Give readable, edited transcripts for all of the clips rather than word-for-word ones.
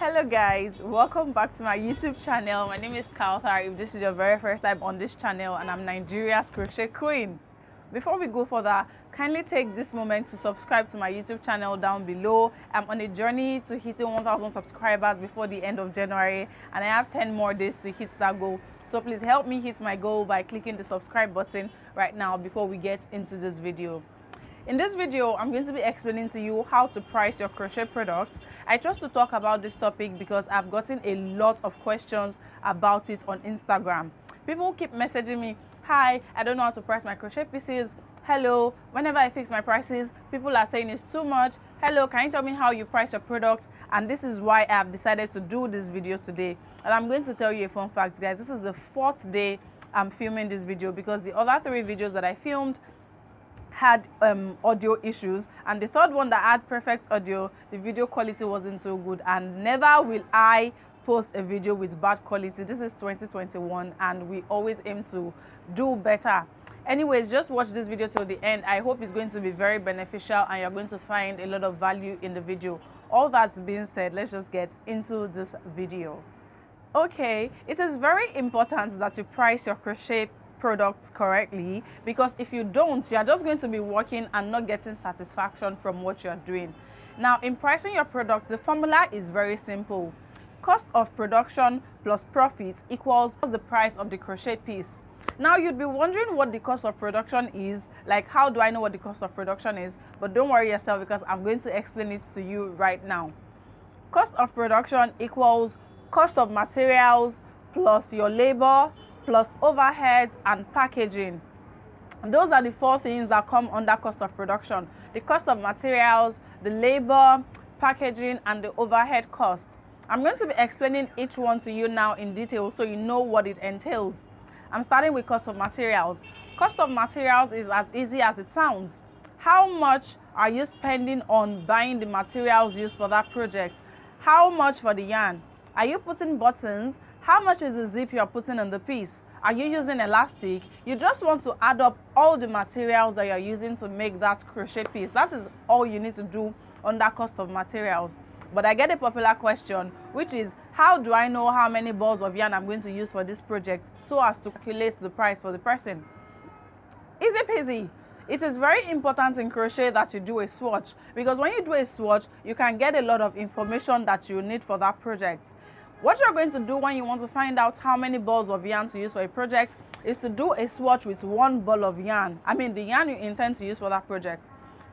Hello guys, welcome back to my YouTube channel. My name is Kauthar. If this is your very first time on this channel, and I'm Nigeria's crochet queen. Before we go further, kindly take this moment to subscribe to my YouTube channel down below. I'm on a journey to hitting 1,000 subscribers before the end of January, and I have 10 more days to hit that goal. So please help me hit my goal by clicking the subscribe button right now before we get into this video. In this video, I'm going to be explaining to you how to price your crochet products. I chose to talk about this topic because I've gotten a lot of questions about it on Instagram. People keep messaging me, hi, I don't know how to price my crochet pieces. Hello, whenever I fix my prices, people are saying it's too much. Hello, can you tell me how you price your products? And this is why I've decided to do this video today. And I'm going to tell you a fun fact, guys. This is the 4th day I'm filming this video because the other 3 videos that I filmed had audio issues, and the third one that had perfect audio, the video quality wasn't so good, and never will I post a video with bad quality. This is 2021 and we always aim to do better. Anyways, just watch this video till the end. I hope it's going to be very beneficial and you're going to find a lot of value in the video. All that's being said, let's just get into this video. Okay, it is very important that you price your crochet products correctly, because if you don't, you're just going to be working and not getting satisfaction from what you're doing. Now, in pricing your product, the formula is very simple. Cost of production plus profit equals the price of the crochet piece. Now, you'd be wondering what the cost of production is, like how do I know what the cost of production is? But don't worry yourself, because I'm going to explain it to you right now. Cost of production equals cost of materials plus your labor plus overheads and packaging. And those are the 4 things that come under cost of production: the cost of materials, the labor, packaging, and the overhead costs. I'm going to be explaining each one to you now in detail so you know what it entails. I'm starting with cost of materials. Cost of materials is as easy as it sounds. How much are you spending on buying the materials used for that project? How much for the yarn? Are you putting buttons? How much is the zip you're putting on the piece? Are you using elastic? You just want to add up all the materials that you're using to make that crochet piece. That is all you need to do under cost of materials. But I get a popular question, which is, how do I know how many balls of yarn I'm going to use for this project so as to calculate the price for the person? Easy peasy. It is very important in crochet that you do a swatch, because when you do a swatch, you can get a lot of information that you need for that project. What you're going to do when you want to find out how many balls of yarn to use for a project is to do a swatch with 1 ball of yarn. I mean the yarn you intend to use for that project.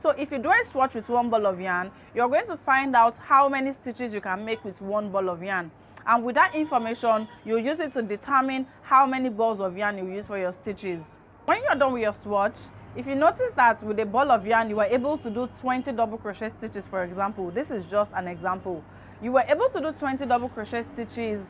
So if you do a swatch with 1 ball of yarn, you're going to find out how many stitches you can make with 1 ball of yarn. And with that information, you'll use it to determine how many balls of yarn you use for your stitches. When you're done with your swatch, if you notice that with a ball of yarn, you were able to do 20 double crochet stitches, for example, this is just an example. You were able to do 20 double crochet stitches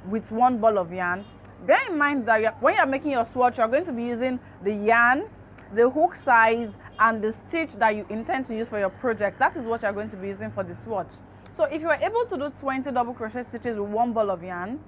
with 1 ball of yarn. Bear in mind that when you're making your swatch, you're going to be using the yarn, the hook size, and the stitch that you intend to use for your project. That is what you're going to be using for the swatch. So if you are able to do 20 double crochet stitches with 1 ball of yarn,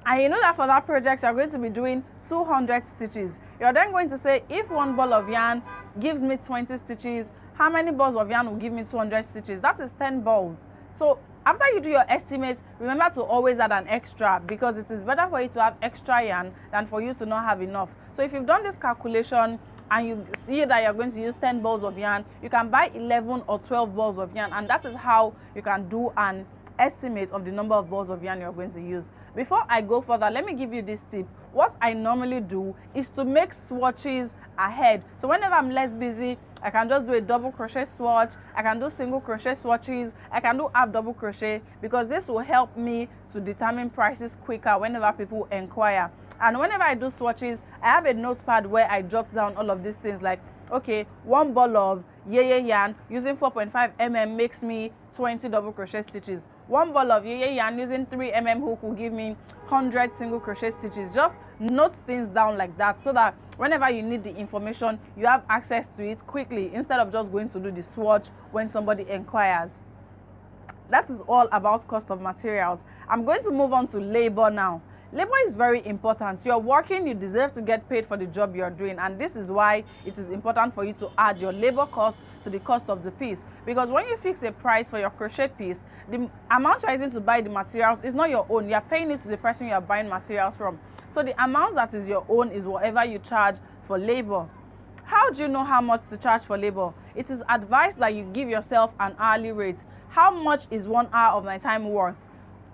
and you know that for that project you're going to be doing 200 stitches, you're then going to say, if 1 ball of yarn gives me 20 stitches, how many balls of yarn will give me 200 stitches? That is 10 balls. So after you do your estimate, remember to always add an extra, because it is better for you to have extra yarn than for you to not have enough. So if you've done this calculation and you see that you're going to use 10 balls of yarn, you can buy 11 or 12 balls of yarn, and that is how you can do an estimate of the number of balls of yarn you're going to use. Before I go further, let me give you this tip. What I normally do is to make swatches ahead. So whenever I'm less busy, I can just do a double crochet swatch, I can do single crochet swatches, I can do half double crochet, because this will help me to determine prices quicker whenever people inquire. And whenever I do swatches, I have a notepad where I jot down all of these things, like, okay, 1 ball of yarn using 4.5 mm makes me 20 double crochet stitches. 1 ball of yarn using 3 mm hook will give me 100 single crochet stitches. Just note things down like that, so that whenever you need the information, you have access to it quickly, instead of just going to do the swatch when somebody inquires. That is all about cost of materials. I'm going to move on to labor now. Labor is very important. You're working, you deserve to get paid for the job you're doing, and this is why it is important for you to add your labor cost to the cost of the piece. Because when you fix a price for your crochet piece, the amount you're using to buy the materials is not your own. You're paying it to the person you're buying materials from. So the amount that is your own is whatever you charge for labor. How do you know how much to charge for labor? It is advised that you give yourself an hourly rate. How much is 1 hour of my time worth?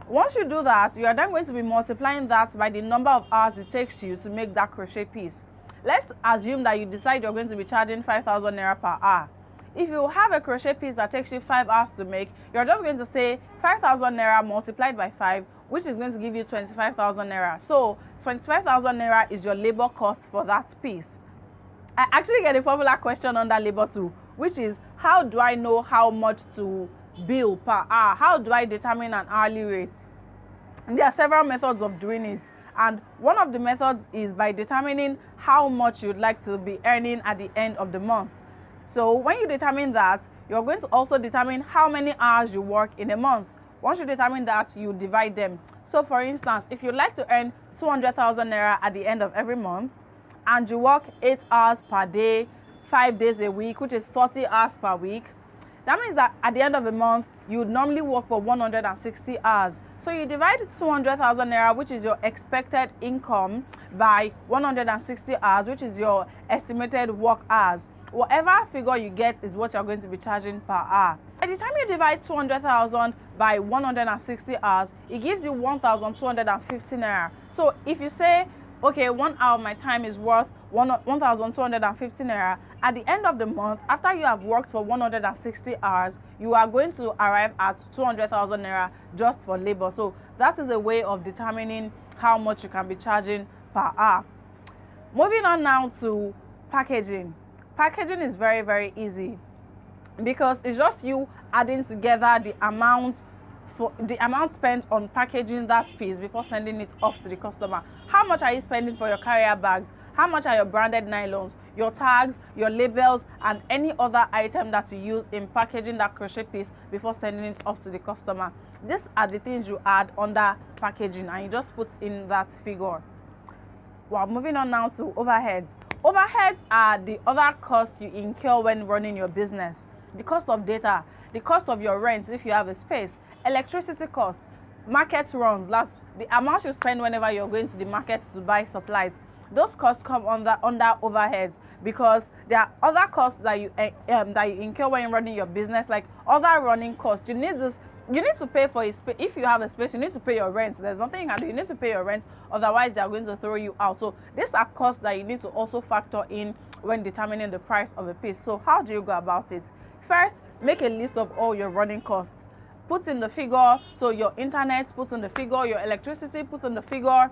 Once you do that, you are then going to be multiplying that by the number of hours it takes you to make that crochet piece. Let's assume that you decide you're going to be charging 5,000 naira per hour. If you have a crochet piece that takes you 5 hours to make, you're just going to say 5,000 naira multiplied by 5, which is going to give you 25,000 naira. So 25,000 naira is your labor cost for that piece. I actually get a popular question under labor too, which is, how do I know how much to bill per hour? How do I determine an hourly rate? And there are several methods of doing it, and one of the methods is by determining how much you'd like to be earning at the end of the month. So when you determine that, you're going to also determine how many hours you work in a month. Once you determine that, you divide them. So for instance, if you'd like to earn 200,000 naira at the end of every month, and you work 8 hours per day, 5 days a week, which is 40 hours per week, that means that at the end of the month, you would normally work for 160 hours. So you divide 200,000 naira, which is your expected income, by 160 hours, which is your estimated work hours. Whatever figure you get is what you're going to be charging per hour. By the time you divide 200,000 by 160 hours, it gives you 1,250 naira. So if you say, okay, 1 hour of my time is worth 1,250 naira, at the end of the month, after you have worked for 160 hours, you are going to arrive at 200,000 naira just for labor. So that is a way of determining how much you can be charging per hour. Moving on now to packaging. Packaging is very, very easy because it's just you adding together the amount spent on packaging that piece before sending it off to the customer. How much are you spending for your carrier bags? How much are your branded nylons, your tags, your labels, and any other item that you use in packaging that crochet piece before sending it off to the customer? These are the things you add under packaging, and you just put in that figure. Well, moving on now to overheads. Overheads are the other costs you incur when running your business. The cost of data, the cost of your rent if you have a space, electricity cost, market runs, that's the amount you spend whenever you're going to the market to buy supplies. Those costs come under overheads, because there are other costs that you incur when running your business, like other running costs. You need to pay for a space. If you have a space, you need to pay your rent. There's nothing you can do. You need to pay your rent, otherwise they are going to throw you out. So these are costs that you need to also factor in when determining the price of a piece. So how do you go about it? First, make a list of all your running costs. Put in the figure. So your internet, put in the figure. Your electricity, put in the figure.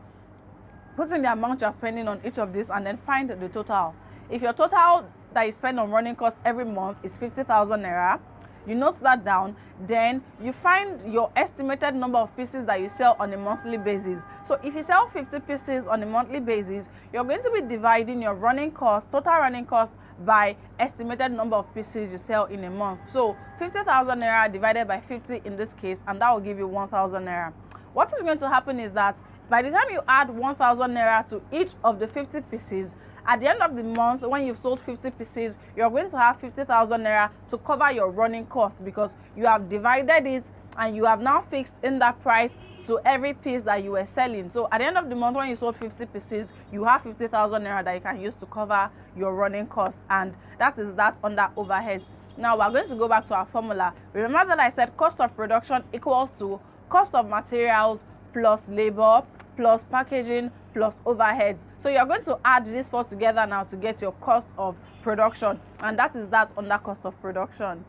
Put in the amount you're spending on each of these, and then find the total. If your total that you spend on running costs every month is 50,000 naira, you note that down. Then you find your estimated number of pieces that you sell on a monthly basis. So if you sell 50 pieces on a monthly basis, you're going to be dividing your running cost, total running cost, by estimated number of pieces you sell in a month. So 50,000 naira divided by 50 in this case, and that will give you 1,000 naira. What is going to happen is that by the time you add 1,000 naira to each of the 50 pieces, at the end of the month, when you've sold 50 pieces, you're going to have 50,000 naira to cover your running cost, because you have divided it and you have now fixed in that price to every piece that you were selling. So at the end of the month, when you sold 50 pieces, you have 50,000 naira that you can use to cover your running cost, and that is that under overheads. Now we're going to go back to our formula. Remember that I said cost of production equals to cost of materials plus labor plus packaging plus overheads. So you're going to add these four together now to get your cost of production, and that is that under cost of production.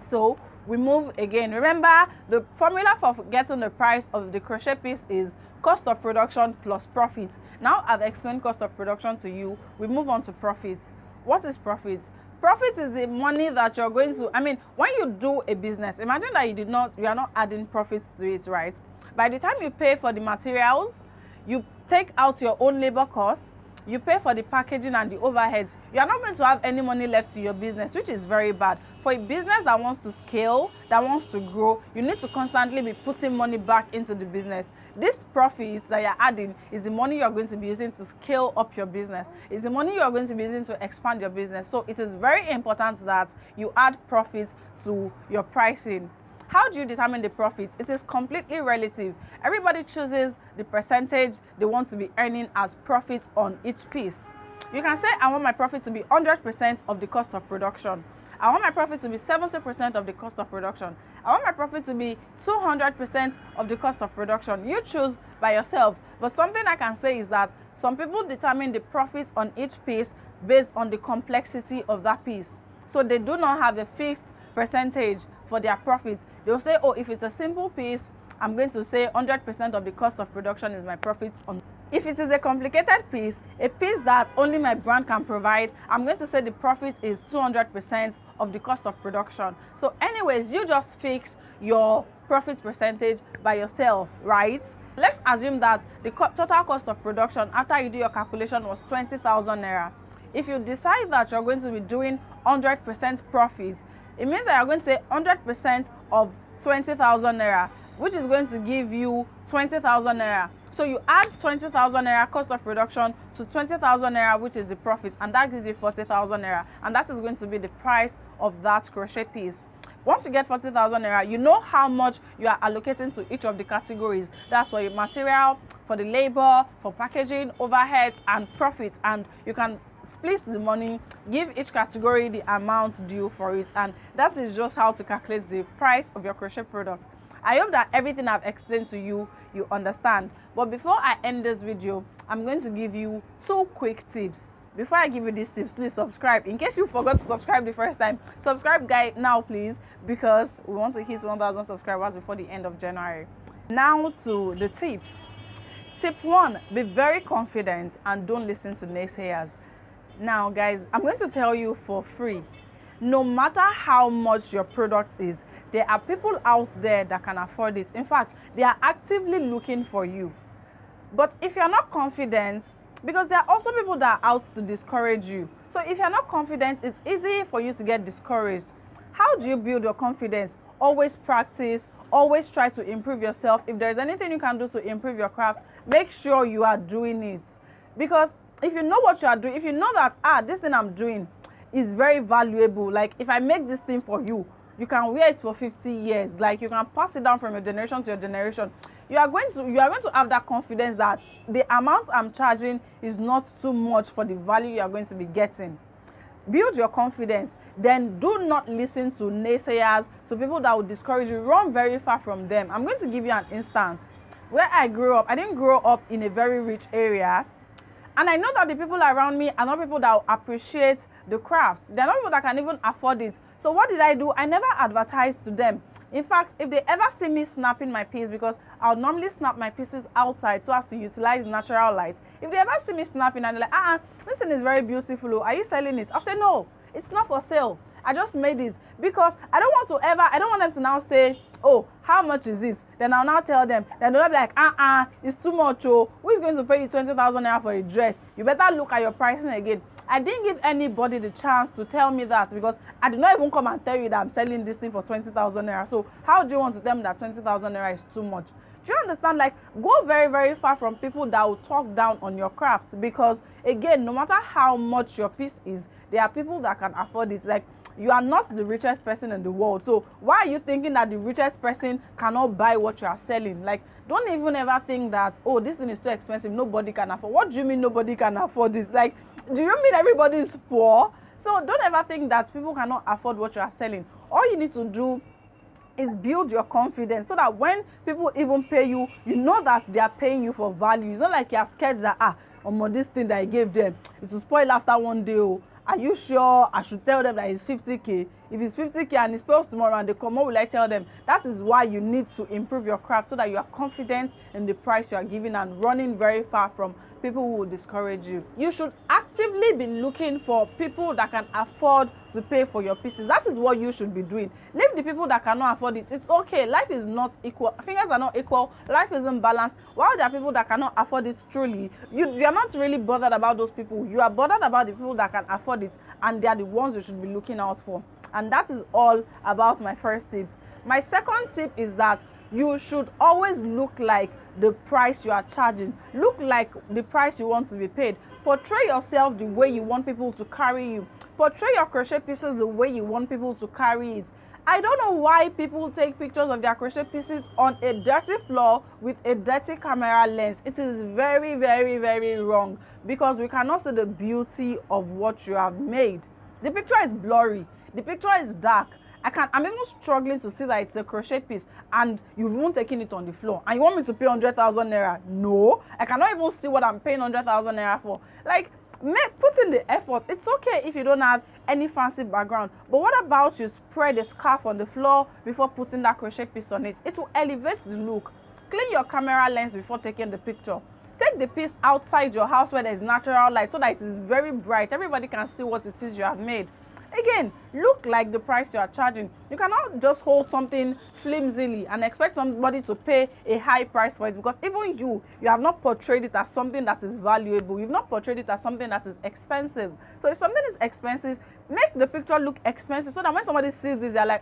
So we move again. Remember, the formula for getting the price of the crochet piece is cost of production plus profit. Now I've explained cost of production to you, we move on to profit. What is profit? Profit is the money that you're going to, when you do a business, imagine that you are not adding profits to it, right? By the time you pay for the materials, you take out your own labor cost, you pay for the packaging and the overheads, you are not going to have any money left to your business, which is very bad. For a business that wants to scale, that wants to grow, you need to constantly be putting money back into the business. This profit that you're adding is the money you're going to be using to scale up your business. It's the money you're going to be using to expand your business. So it is very important that you add profit to your pricing. How do you determine the profit? It is completely relative. Everybody chooses the percentage they want to be earning as profit on each piece. You can say, I want my profit to be 100% of the cost of production. I want my profit to be 70% of the cost of production. I want my profit to be 200% of the cost of production. You choose by yourself. But something I can say is that some people determine the profit on each piece based on the complexity of that piece. So they do not have a fixed percentage for their profit. They'll say, oh, if it's a simple piece, I'm going to say 100% of the cost of production is my profit on. If it is a complicated piece, a piece that only my brand can provide, I'm going to say the profit is 200% of the cost of production. So anyways, you just fix your profit percentage by yourself, right? Let's assume that the total cost of production after you do your calculation was 20,000 naira. If you decide that you're going to be doing 100% profit, it means that you're going to say 100% of 20,000 naira, which is going to give you 20,000 naira. So you add 20,000 naira cost of production to 20,000 naira, which is the profit, and that gives you 40,000 naira, and that is going to be the price of that crochet piece. Once you get 40,000 naira, you know how much you are allocating to each of the categories. That's for your material, for the labor, for packaging, overheads, and profit, and you can split the money, give each category the amount due for it, and that is just how to calculate the price of your crochet product. I hope that everything I've explained to you, you understand. But before I end this video, I'm going to give you 2 quick tips. Before I give you these tips, please subscribe. In case you forgot to subscribe the first time, subscribe guys now please, because we want to hit 1,000 subscribers before the end of January. Now to the tips. Tip 1, be very confident and don't listen to naysayers. Now guys, I'm going to tell you for free, no matter how much your product is, there are people out there that can afford it. In fact, they are actively looking for you. But if you're not confident, because there are also people that are out to discourage you. So if you're not confident, it's easy for you to get discouraged. How do you build your confidence? Always practice, always try to improve yourself. If there's anything you can do to improve your craft, make sure you are doing it. Because if you know what you are doing, if you know that, this thing I'm doing is very valuable, like if I make this thing for you, you can wear it for 50 years, like you can pass it down from your generation to your generation, you are going to have that confidence that the amount I'm charging is not too much for the value you are going to be getting. Build your confidence. Then do not listen to naysayers, to people that will discourage you. Run very far from them. I'm going to give you an instance. Where I grew up, I didn't grow up in a very rich area, and I know that the people around me are not people that will appreciate the craft. They're not people that can even afford it. So what did I do? I never advertised to them. In fact, if they ever see me snapping my piece, because I'll normally snap my pieces outside so as to utilize natural light. If they ever see me snapping and they're like, this thing is very beautiful, are you selling it? I'll say, no, it's not for sale. I just made it because I don't want them to now say, oh, how much is it? Then I'll now tell them. Then they'll be like, it's too much. Oh, who is going to pay you 20,000 naira for a dress? You better look at your pricing again. I didn't give anybody the chance to tell me that, because I did not even come and tell you that I'm selling this thing for 20,000 naira. So how do you want to tell me that 20,000 naira is too much? Do you understand? Like, go very, very far from people that will talk down on your craft, because again, no matter how much your piece is, there are people that can afford it. Like, you are not the richest person in the world, so why are you thinking that the richest person cannot buy what you are selling? Like, don't even ever think that, oh, this thing is too expensive, nobody can afford. What do you mean nobody can afford this? Like, do you mean everybody is poor? So don't ever think that people cannot afford what you are selling. All you need to do is build your confidence, so that when people even pay you, you know that they are paying you for value. It's not like you are scared that this thing that I gave them, it will spoil after one day. Oh, are you sure I should tell them that it's 50k? If it's 50k and it spoils tomorrow and they come, what will I tell them? That is why you need to improve your craft, so that you are confident in the price you are giving and running very far from people who will discourage you. You should actively be looking for people that can afford to pay for your pieces. That is what you should be doing. Leave the people that cannot afford it. It's okay. Life is not equal. Fingers are not equal. Life isn't balanced. While there are people that cannot afford it truly, you are not really bothered about those people. You are bothered about the people that can afford it, and they are the ones you should be looking out for. And that is all about my first tip. My second tip is that you should always look like the price you are charging. Look like the price you want to be paid. Portray yourself the way you want people to carry you. Portray your crochet pieces the way you want people to carry it. I don't know why people take pictures of their crochet pieces on a dirty floor with a dirty camera lens. It is very, very, very wrong, because we cannot see the beauty of what you have made. The picture is blurry, the picture is dark. I'm even struggling to see that it's a crochet piece, and you won't taking it on the floor, and you want me to pay 100,000 naira? No, I cannot even see what I'm paying 100,000 naira for. Like, put in the effort. It's okay if you don't have any fancy background, but what about you spread a scarf on the floor before putting that crochet piece on it? It will elevate the look. Clean your camera lens before taking the picture. Take the piece outside your house where there is natural light so that it is very bright. Everybody can see what it is you have made. Again, look like the price you are charging. You cannot just hold something flimsily and expect somebody to pay a high price for it, because even you have not portrayed it as something that is valuable. You've not portrayed it as something that is expensive. So if something is expensive, make the picture look expensive so that when somebody sees this, they're like,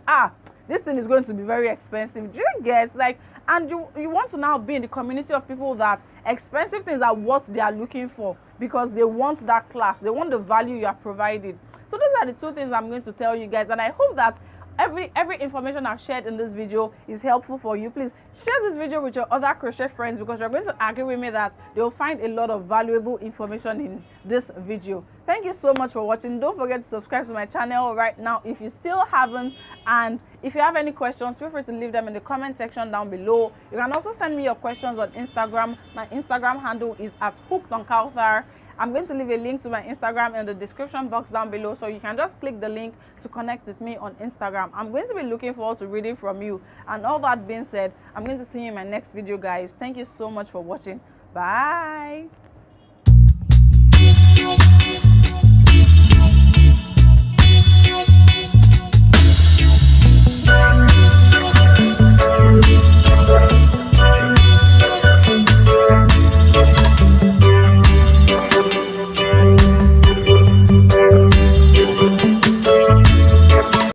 this thing is going to be very expensive. Do you get, like, and you want to now be in the community of people that expensive things are what they are looking for, because they want that class, they want the value you are providing. So those are the two things I'm going to tell you guys, and I hope that every information I've shared in this video is helpful for you. Please share this video with your other crochet friends, because you're going to agree with me that they'll find a lot of valuable information in this video. Thank you so much for watching. Don't forget to subscribe to my channel right now if you still haven't, and if you have any questions, feel free to leave them in the comment section down below. You can also send me your questions on Instagram. My Instagram handle is @hookedonKauthar. I'm going to leave a link to my Instagram in the description box down below, so you can just click the link to connect with me on Instagram. I'm going to be looking forward to reading from you. And all that being said, I'm going to see you in my next video, guys. Thank you so much for watching. Bye.